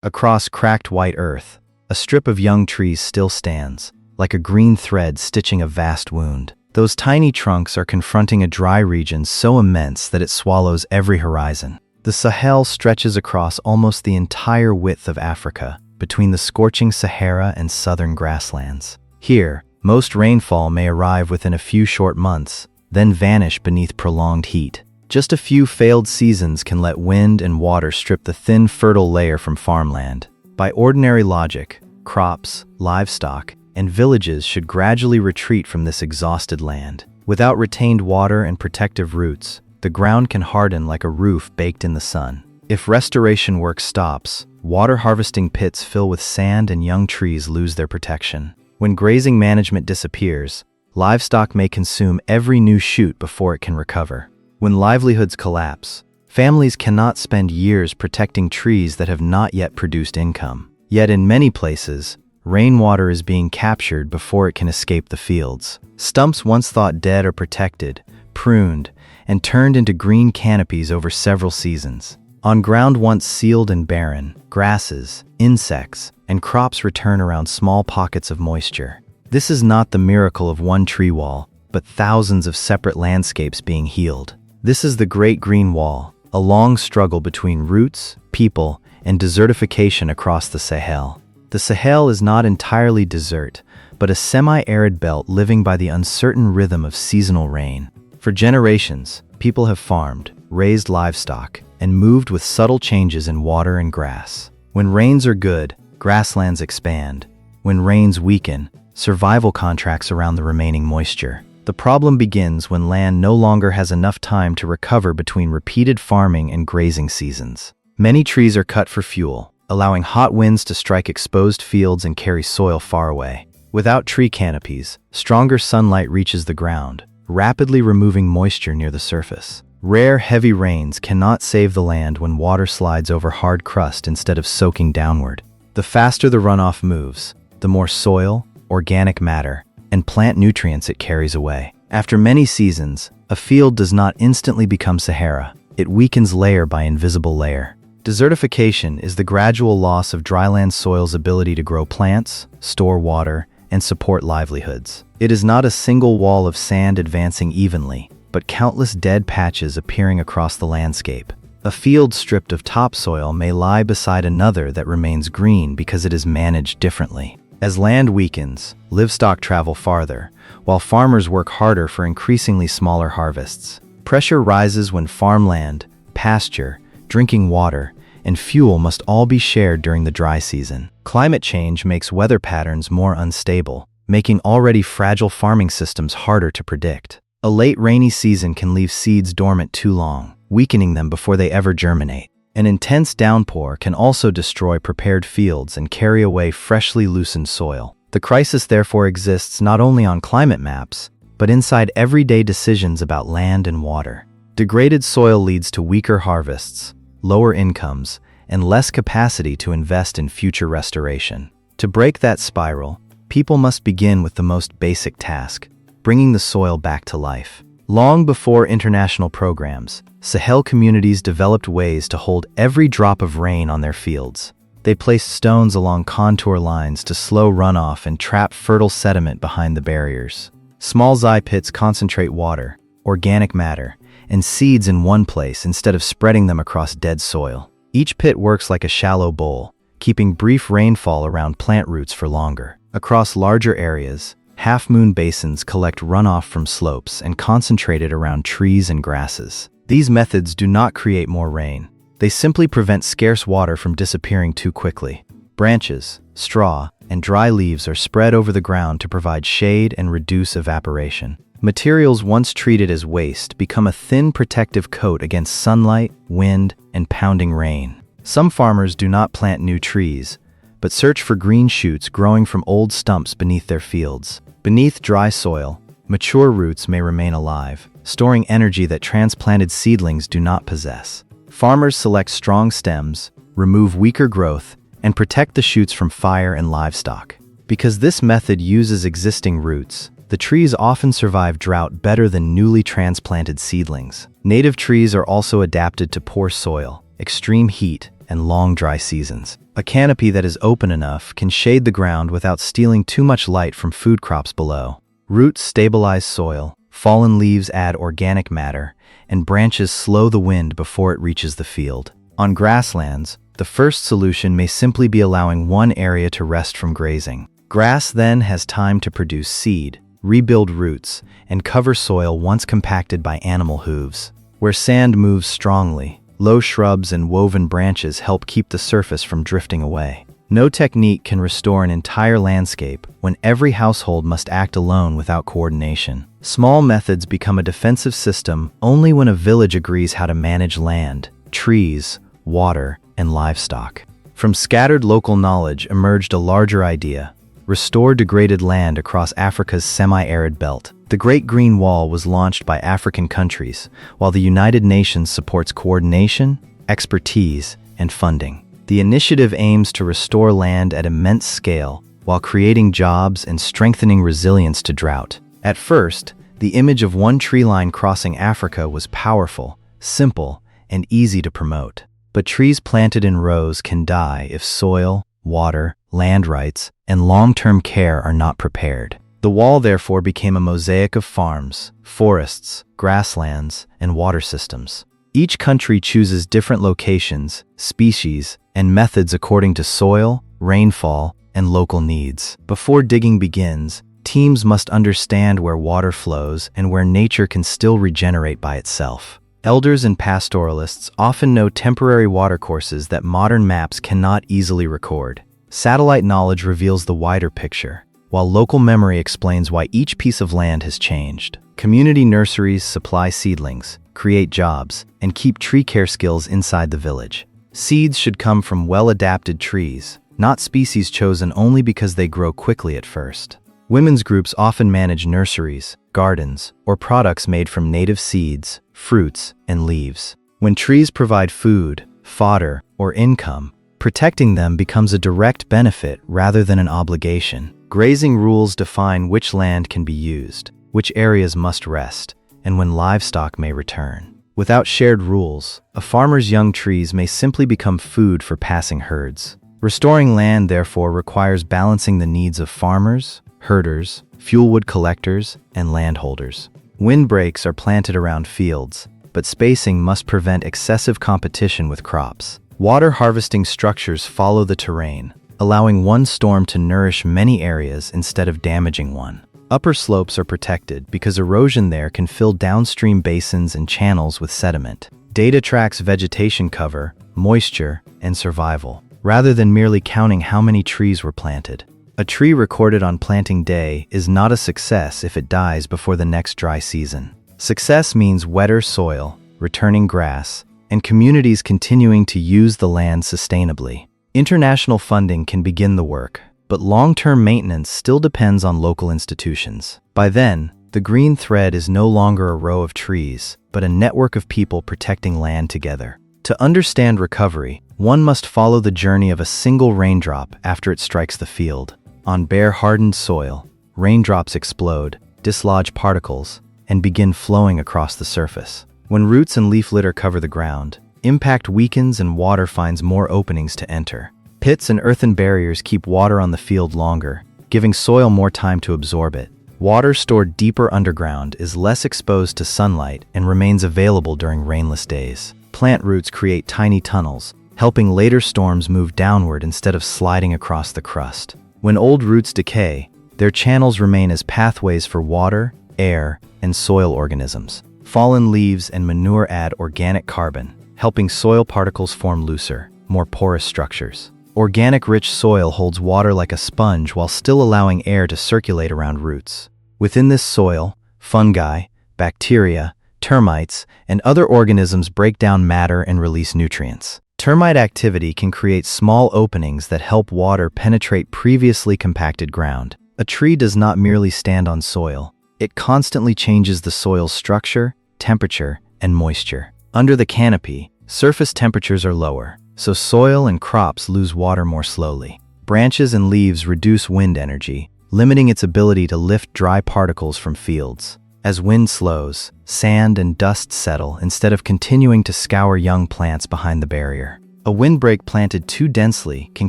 Across cracked white earth, a strip of young trees still stands, like a green thread stitching a vast wound. Those tiny trunks are confronting a dry region so immense that it swallows every horizon. The Sahel stretches across almost the entire width of Africa, between the scorching Sahara and southern grasslands. Here, most rainfall may arrive within a few short months, then vanish beneath prolonged heat. Just a few failed seasons can let wind and water strip the thin, fertile layer from farmland. By ordinary logic, crops, livestock, and villages should gradually retreat from this exhausted land. Without retained water and protective roots, the ground can harden like a roof baked in the sun. If restoration work stops, water harvesting pits fill with sand and young trees lose their protection. When grazing management disappears, livestock may consume every new shoot before it can recover. When livelihoods collapse, families cannot spend years protecting trees that have not yet produced income. Yet in many places, rainwater is being captured before it can escape the fields. Stumps once thought dead are protected, pruned, and turned into green canopies over several seasons. On ground once sealed and barren, grasses, insects, and crops return around small pockets of moisture. This is not the miracle of one tree wall, but thousands of separate landscapes being healed. This is the Great Green Wall, a long struggle between roots, people, and desertification across the Sahel. The Sahel is not entirely desert, but a semi-arid belt living by the uncertain rhythm of seasonal rain. For generations, people have farmed, raised livestock, and moved with subtle changes in water and grass. When rains are good, grasslands expand. When rains weaken, survival contracts around the remaining moisture. The problem begins when land no longer has enough time to recover between repeated farming and grazing seasons. Many trees are cut for fuel, allowing hot winds to strike exposed fields and carry soil far away. Without tree canopies, stronger sunlight reaches the ground, rapidly removing moisture near the surface. Rare, heavy rains cannot save the land when water slides over hard crust instead of soaking downward. The faster the runoff moves, the more soil, organic matter, and plant nutrients it carries away. After many seasons, a field does not instantly become Sahara. It weakens layer by invisible layer. Desertification is the gradual loss of dryland soil's ability to grow plants, store water, and support livelihoods. It is not a single wall of sand advancing evenly, but countless dead patches appearing across the landscape. A field stripped of topsoil may lie beside another that remains green because it is managed differently. As land weakens, livestock travel farther, while farmers work harder for increasingly smaller harvests. Pressure rises when farmland, pasture, drinking water, and fuel must all be shared during the dry season. Climate change makes weather patterns more unstable, making already fragile farming systems harder to predict. A late rainy season can leave seeds dormant too long, weakening them before they ever germinate. An intense downpour can also destroy prepared fields and carry away freshly loosened soil. The crisis therefore exists not only on climate maps, but inside everyday decisions about land and water. Degraded soil leads to weaker harvests, lower incomes, and less capacity to invest in future restoration. To break that spiral, people must begin with the most basic task, bringing the soil back to life. Long before international programs, Sahel communities developed ways to hold every drop of rain on their fields. They placed stones along contour lines to slow runoff and trap fertile sediment behind the barriers. Small pits concentrate water, organic matter, and seeds in one place instead of spreading them across dead soil. Each pit works like a shallow bowl, keeping brief rainfall around plant roots for longer. Across larger areas, half-moon basins collect runoff from slopes and concentrate it around trees and grasses. These methods do not create more rain. They simply prevent scarce water from disappearing too quickly. Branches, straw, and dry leaves are spread over the ground to provide shade and reduce evaporation. Materials once treated as waste become a thin protective coat against sunlight, wind, and pounding rain. Some farmers do not plant new trees, but search for green shoots growing from old stumps beneath their fields. Beneath dry soil, mature roots may remain alive, storing energy that transplanted seedlings do not possess. Farmers select strong stems, remove weaker growth, and protect the shoots from fire and livestock. Because this method uses existing roots, the trees often survive drought better than newly transplanted seedlings. Native trees are also adapted to poor soil, extreme heat, and long dry seasons. A canopy that is open enough can shade the ground without stealing too much light from food crops below. Roots stabilize soil, fallen leaves add organic matter, and branches slow the wind before it reaches the field. On grasslands, the first solution may simply be allowing one area to rest from grazing. Grass then has time to produce seed, rebuild roots, and cover soil once compacted by animal hooves. Where sand moves strongly, low shrubs and woven branches help keep the surface from drifting away. No technique can restore an entire landscape when every household must act alone without coordination. Small methods become a defensive system only when a village agrees how to manage land, trees, water, and livestock. From scattered local knowledge emerged a larger idea: restore degraded land across Africa's semi-arid belt. The Great Green Wall was launched by African countries, while the United Nations supports coordination, expertise, and funding. The initiative aims to restore land at immense scale while creating jobs and strengthening resilience to drought. At first, the image of one tree line crossing Africa was powerful, simple, and easy to promote. But trees planted in rows can die if soil, water, land rights, and long-term care are not prepared. The wall therefore became a mosaic of farms, forests, grasslands, and water systems. Each country chooses different locations, species, and methods according to soil, rainfall, and local needs. Before digging begins, teams must understand where water flows and where nature can still regenerate by itself. Elders and pastoralists often know temporary watercourses that modern maps cannot easily record. Satellite knowledge reveals the wider picture, while local memory explains why each piece of land has changed. Community nurseries supply seedlings, create jobs, and keep tree care skills inside the village. Seeds should come from well-adapted trees, not species chosen only because they grow quickly at first. Women's groups often manage nurseries, gardens, or products made from native seeds, fruits, and leaves. When trees provide food, fodder, or income, protecting them becomes a direct benefit rather than an obligation. Grazing rules define which land can be used, which areas must rest, and when livestock may return. Without shared rules, a farmer's young trees may simply become food for passing herds. Restoring land, therefore, requires balancing the needs of farmers, herders, fuelwood collectors, and landholders. Windbreaks are planted around fields, but spacing must prevent excessive competition with crops. Water harvesting structures follow the terrain, allowing one storm to nourish many areas instead of damaging one. Upper slopes are protected because erosion there can fill downstream basins and channels with sediment. Data tracks vegetation cover, moisture, and survival, rather than merely counting how many trees were planted. A tree recorded on planting day is not a success if it dies before the next dry season. Success means wetter soil, returning grass, and communities continuing to use the land sustainably. International funding can begin the work, but long-term maintenance still depends on local institutions. By then, the green thread is no longer a row of trees, but a network of people protecting land together. To understand recovery, one must follow the journey of a single raindrop after it strikes the field. On bare, hardened soil, raindrops explode, dislodge particles, and begin flowing across the surface. When roots and leaf litter cover the ground, impact weakens and water finds more openings to enter. Pits and earthen barriers keep water on the field longer, giving soil more time to absorb it. Water stored deeper underground is less exposed to sunlight and remains available during rainless days. Plant roots create tiny tunnels, helping later storms move downward instead of sliding across the crust. When old roots decay, their channels remain as pathways for water, air, and soil organisms. Fallen leaves and manure add organic carbon, helping soil particles form looser, more porous structures. Organic-rich soil holds water like a sponge while still allowing air to circulate around roots. Within this soil, fungi, bacteria, termites, and other organisms break down matter and release nutrients. Termite activity can create small openings that help water penetrate previously compacted ground. A tree does not merely stand on soil. It constantly changes the soil's structure, temperature, and moisture. Under the canopy, surface temperatures are lower, so soil and crops lose water more slowly. Branches and leaves reduce wind energy, limiting its ability to lift dry particles from fields. As wind slows, sand and dust settle instead of continuing to scour young plants behind the barrier. A windbreak planted too densely can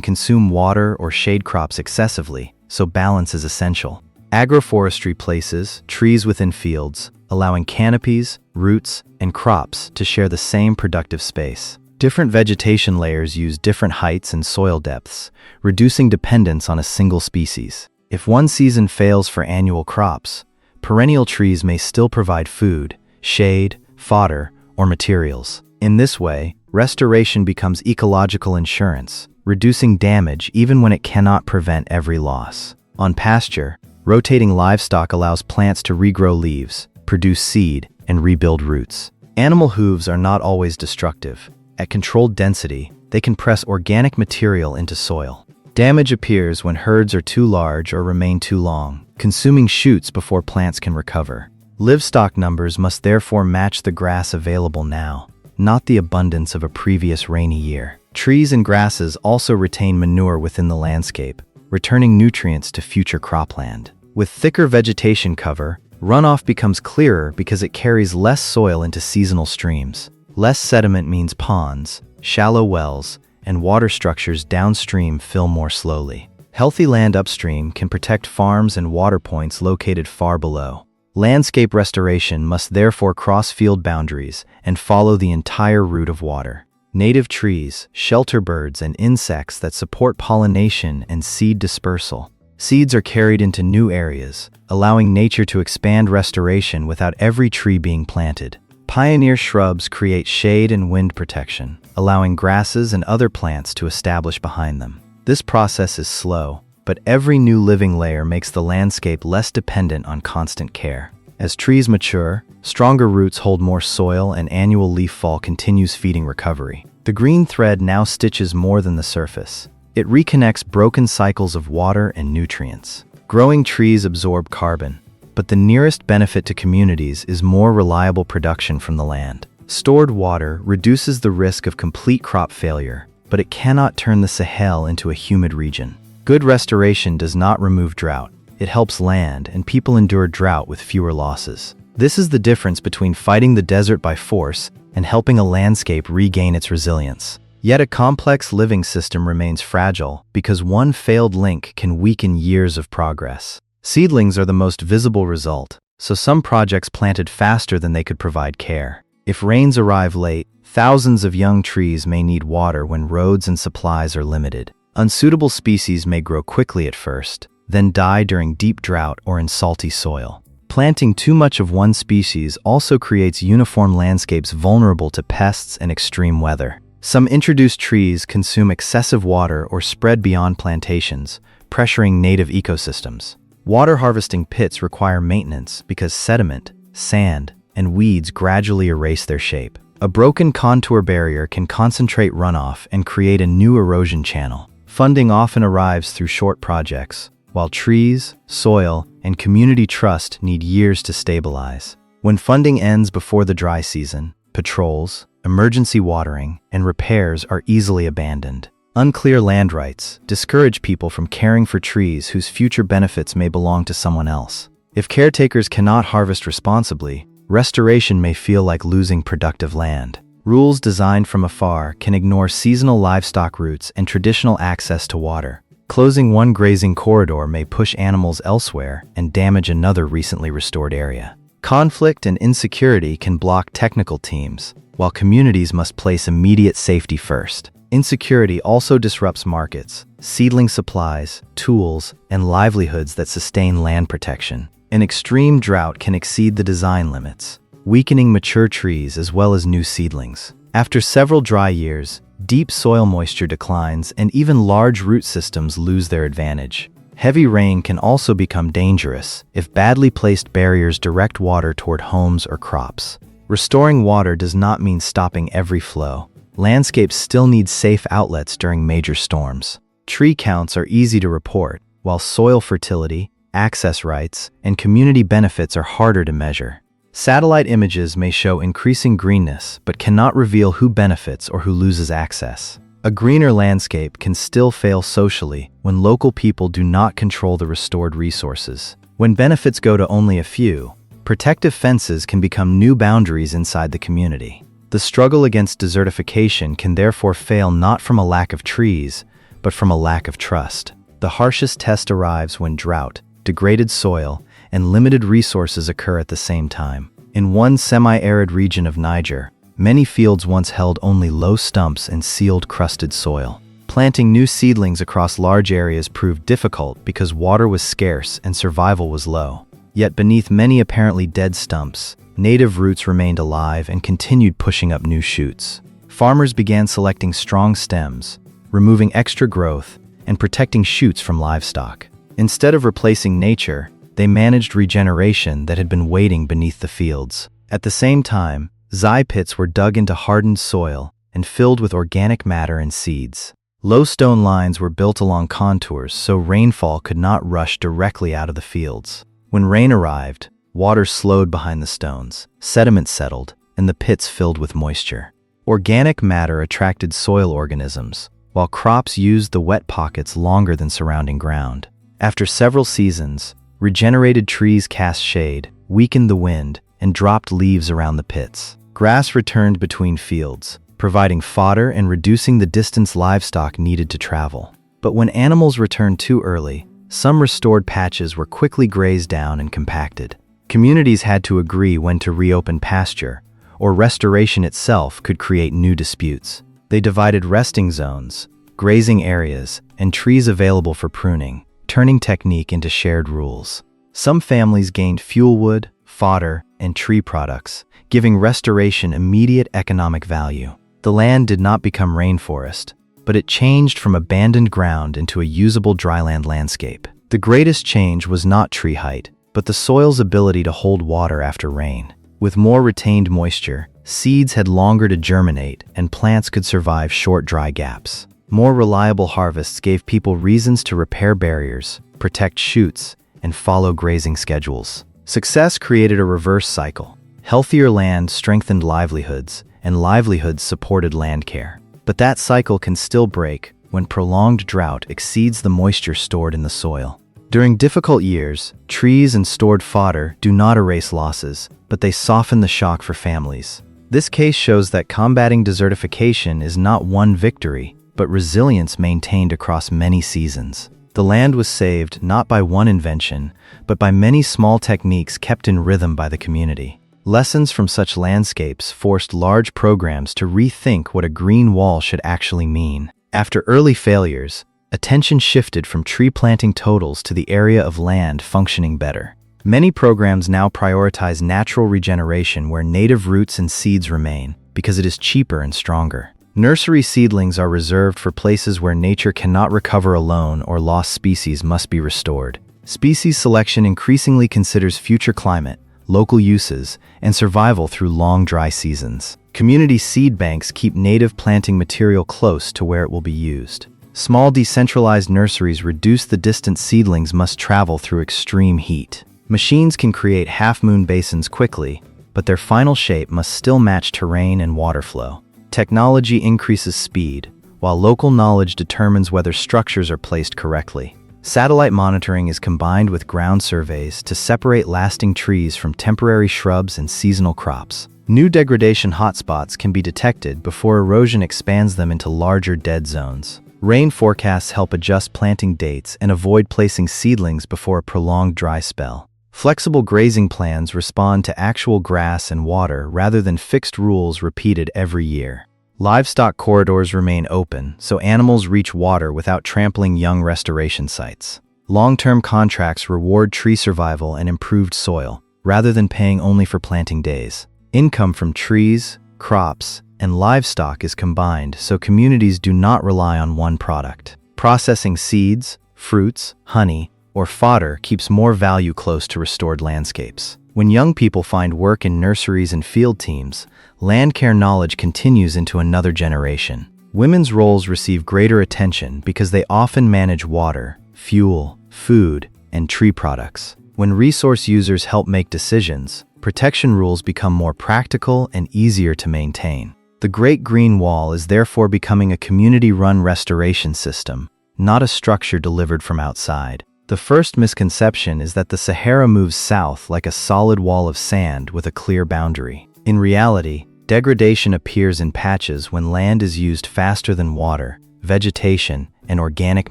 consume water or shade crops excessively, so balance is essential. Agroforestry places trees within fields, allowing canopies, roots, and crops to share the same productive space. Different vegetation layers use different heights and soil depths, reducing dependence on a single species. If one season fails for annual crops, perennial trees may still provide food, shade, fodder, or materials. In this way, restoration becomes ecological insurance, reducing damage even when it cannot prevent every loss. On pasture, rotating livestock allows plants to regrow leaves, produce seed, and rebuild roots. Animal hooves are not always destructive. At controlled density, they can press organic material into soil. Damage appears when herds are too large or remain too long, consuming shoots before plants can recover. Livestock numbers must therefore match the grass available now, not the abundance of a previous rainy year. Trees and grasses also retain manure within the landscape, returning nutrients to future cropland. With thicker vegetation cover, runoff becomes clearer because it carries less soil into seasonal streams. Less sediment means ponds, shallow wells, and water structures downstream fill more slowly. Healthy land upstream can protect farms and water points located far below. Landscape restoration must therefore cross field boundaries and follow the entire route of water. Native trees shelter birds and insects that support pollination and seed dispersal. Seeds are carried into new areas, allowing nature to expand restoration without every tree being planted. Pioneer shrubs create shade and wind protection, allowing grasses and other plants to establish behind them. This process is slow, but every new living layer makes the landscape less dependent on constant care. As trees mature, stronger roots hold more soil and annual leaf fall continues feeding recovery. The green thread now stitches more than the surface. It reconnects broken cycles of water and nutrients. Growing trees absorb carbon, but the nearest benefit to communities is more reliable production from the land. Stored water reduces the risk of complete crop failure, but it cannot turn the Sahel into a humid region. Good restoration does not remove drought. It helps land and people endure drought with fewer losses. This is the difference between fighting the desert by force and helping a landscape regain its resilience. Yet a complex living system remains fragile because one failed link can weaken years of progress. Seedlings are the most visible result, so some projects planted faster than they could provide care. If rains arrive late, thousands of young trees may need water when roads and supplies are limited. Unsuitable species may grow quickly at first, then die during deep drought or in salty soil. Planting too much of one species also creates uniform landscapes vulnerable to pests and extreme weather. Some introduced trees consume excessive water or spread beyond plantations, pressuring native ecosystems. Water harvesting pits require maintenance because sediment, sand, and weeds gradually erase their shape. A broken contour barrier can concentrate runoff and create a new erosion channel. Funding often arrives through short projects, while trees, soil, and community trust need years to stabilize. When funding ends before the dry season, patrols, emergency watering, and repairs are easily abandoned. Unclear land rights discourage people from caring for trees whose future benefits may belong to someone else. If caretakers cannot harvest responsibly, restoration may feel like losing productive land. Rules designed from afar can ignore seasonal livestock routes and traditional access to water. Closing one grazing corridor may push animals elsewhere and damage another recently restored area. Conflict and insecurity can block technical teams, while communities must place immediate safety first. Insecurity also disrupts markets, seedling supplies, tools, and livelihoods that sustain land protection. An extreme drought can exceed the design limits, weakening mature trees as well as new seedlings. After several dry years, deep soil moisture declines and even large root systems lose their advantage. Heavy rain can also become dangerous if badly placed barriers direct water toward homes or crops. Restoring water does not mean stopping every flow. Landscapes still need safe outlets during major storms. Tree counts are easy to report, while soil fertility, access rights, and community benefits are harder to measure. Satellite images may show increasing greenness but cannot reveal who benefits or who loses access. A greener landscape can still fail socially when local people do not control the restored resources. When benefits go to only a few, protective fences can become new boundaries inside the community. The struggle against desertification can therefore fail not from a lack of trees, but from a lack of trust. The harshest test arrives when drought, degraded soil, and limited resources occur at the same time. In one semi-arid region of Niger, many fields once held only low stumps and sealed crusted soil. Planting new seedlings across large areas proved difficult because water was scarce and survival was low. Yet beneath many apparently dead stumps, native roots remained alive and continued pushing up new shoots. Farmers began selecting strong stems, removing extra growth, and protecting shoots from livestock. Instead of replacing nature, they managed regeneration that had been waiting beneath the fields. At the same time, zai pits were dug into hardened soil and filled with organic matter and seeds. Low stone lines were built along contours so rainfall could not rush directly out of the fields. When rain arrived, water slowed behind the stones, sediment settled, and the pits filled with moisture. Organic matter attracted soil organisms, while crops used the wet pockets longer than surrounding ground. After several seasons, regenerated trees cast shade, weakened the wind, and dropped leaves around the pits. Grass returned between fields, providing fodder and reducing the distance livestock needed to travel. But when animals returned too early, some restored patches were quickly grazed down and compacted. Communities had to agree when to reopen pasture, or restoration itself could create new disputes. They divided resting zones, grazing areas, and trees available for pruning, turning technique into shared rules. Some families gained fuel wood, fodder, and tree products, giving restoration immediate economic value. The land did not become rainforest, but it changed from abandoned ground into a usable dryland landscape. The greatest change was not tree height, but the soil's ability to hold water after rain. With more retained moisture, seeds had longer to germinate and plants could survive short dry gaps. More reliable harvests gave people reasons to repair barriers, protect shoots, and follow grazing schedules. Success created a reverse cycle. Healthier land strengthened livelihoods, and livelihoods supported land care. But that cycle can still break when prolonged drought exceeds the moisture stored in the soil. During difficult years, trees and stored fodder do not erase losses, but they soften the shock for families. This case shows that combating desertification is not one victory, but resilience maintained across many seasons. The land was saved not by one invention, but by many small techniques kept in rhythm by the community. Lessons from such landscapes forced large programs to rethink what a green wall should actually mean. After early failures, attention shifted from tree planting totals to the area of land functioning better. Many programs now prioritize natural regeneration where native roots and seeds remain, because it is cheaper and stronger. Nursery seedlings are reserved for places where nature cannot recover alone or lost species must be restored. Species selection increasingly considers future climate, local uses, and survival through long dry seasons. Community seed banks keep native planting material close to where it will be used. Small decentralized nurseries reduce the distance seedlings must travel through extreme heat. Machines can create half-moon basins quickly, but their final shape must still match terrain and water flow. Technology increases speed, while local knowledge determines whether structures are placed correctly. Satellite monitoring is combined with ground surveys to separate lasting trees from temporary shrubs and seasonal crops. New degradation hotspots can be detected before erosion expands them into larger dead zones. Rain forecasts help adjust planting dates and avoid placing seedlings before a prolonged dry spell. Flexible grazing plans respond to actual grass and water rather than fixed rules repeated every year. Livestock corridors remain open, so animals reach water without trampling young restoration sites. Long-term contracts reward tree survival and improved soil, rather than paying only for planting days. Income from trees, crops, and livestock is combined, so communities do not rely on one product. Processing seeds, fruits, honey, or fodder keeps more value close to restored landscapes. When young people find work in nurseries and field teams, land care knowledge continues into another generation. Women's roles receive greater attention because they often manage water, fuel, food, and tree products. When resource users help make decisions, protection rules become more practical and easier to maintain. The Great Green Wall is therefore becoming a community-run restoration system, not a structure delivered from outside. The first misconception is that the Sahara moves south like a solid wall of sand with a clear boundary. In reality, Degradation appears in patches when land is used faster than water, vegetation, and organic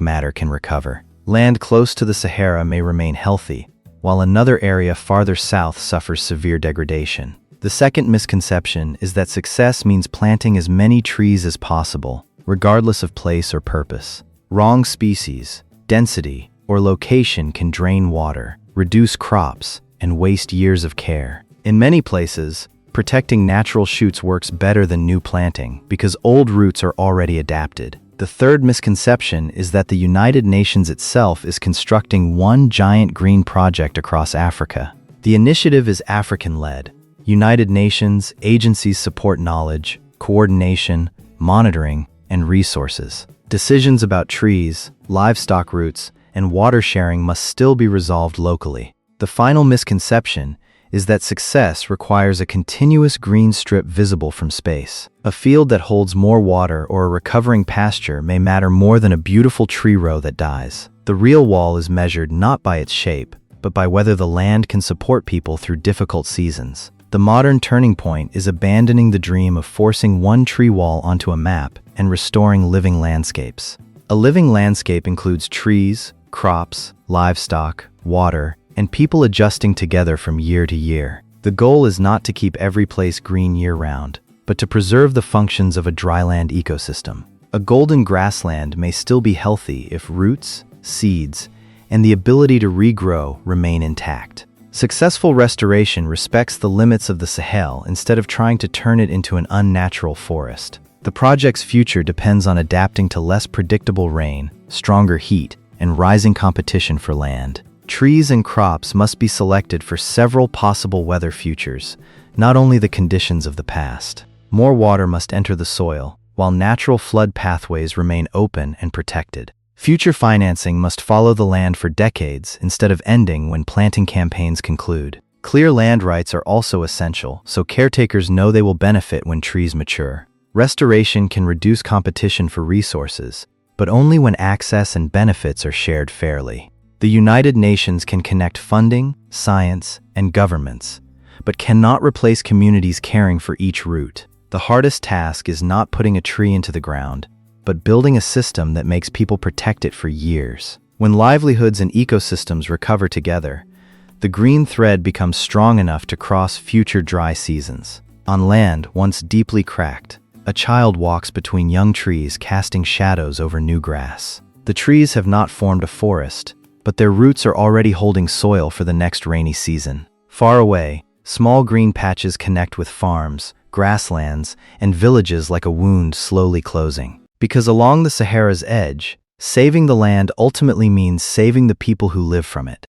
matter can recover. Land close to the Sahara may remain healthy, while another area farther south suffers severe degradation. The second misconception is that success means planting as many trees as possible, regardless of place or purpose. Wrong species, density, or location can drain water, reduce crops, and waste years of care. In many places, protecting natural shoots works better than new planting because old roots are already adapted. The third misconception is that the United Nations itself is constructing one giant green project across Africa. The initiative is African-led. United Nations agencies support knowledge, coordination, monitoring, and resources. Decisions about trees, livestock routes, and water sharing must still be resolved locally. The final misconception is that success requires a continuous green strip visible from space. A field that holds more water or a recovering pasture may matter more than a beautiful tree row that dies. The real wall is measured not by its shape, but by whether the land can support people through difficult seasons. The modern turning point is abandoning the dream of forcing one tree wall onto a map and restoring living landscapes. A living landscape includes trees, crops, livestock, water, and people adjusting together from year to year. The goal is not to keep every place green year-round, but to preserve the functions of a dryland ecosystem. A golden grassland may still be healthy if roots, seeds, and the ability to regrow remain intact. Successful restoration respects the limits of the Sahel instead of trying to turn it into an unnatural forest. The project's future depends on adapting to less predictable rain, stronger heat, and rising competition for land. Trees and crops must be selected for several possible weather futures, not only the conditions of the past. More water must enter the soil, while natural flood pathways remain open and protected. Future financing must follow the land for decades instead of ending when planting campaigns conclude. Clear land rights are also essential, so caretakers know they will benefit when trees mature. Restoration can reduce competition for resources, but only when access and benefits are shared fairly. The United Nations can connect funding, science, and governments, but cannot replace communities caring for each root. The hardest task is not putting a tree into the ground, but building a system that makes people protect it for years. When livelihoods and ecosystems recover together, the green thread becomes strong enough to cross future dry seasons. On land once deeply cracked, a child walks between young trees casting shadows over new grass. The trees have not formed a forest, but their roots are already holding soil for the next rainy season. Far away, small green patches connect with farms, grasslands, and villages like a wound slowly closing. Because along the Sahara's edge, saving the land ultimately means saving the people who live from it.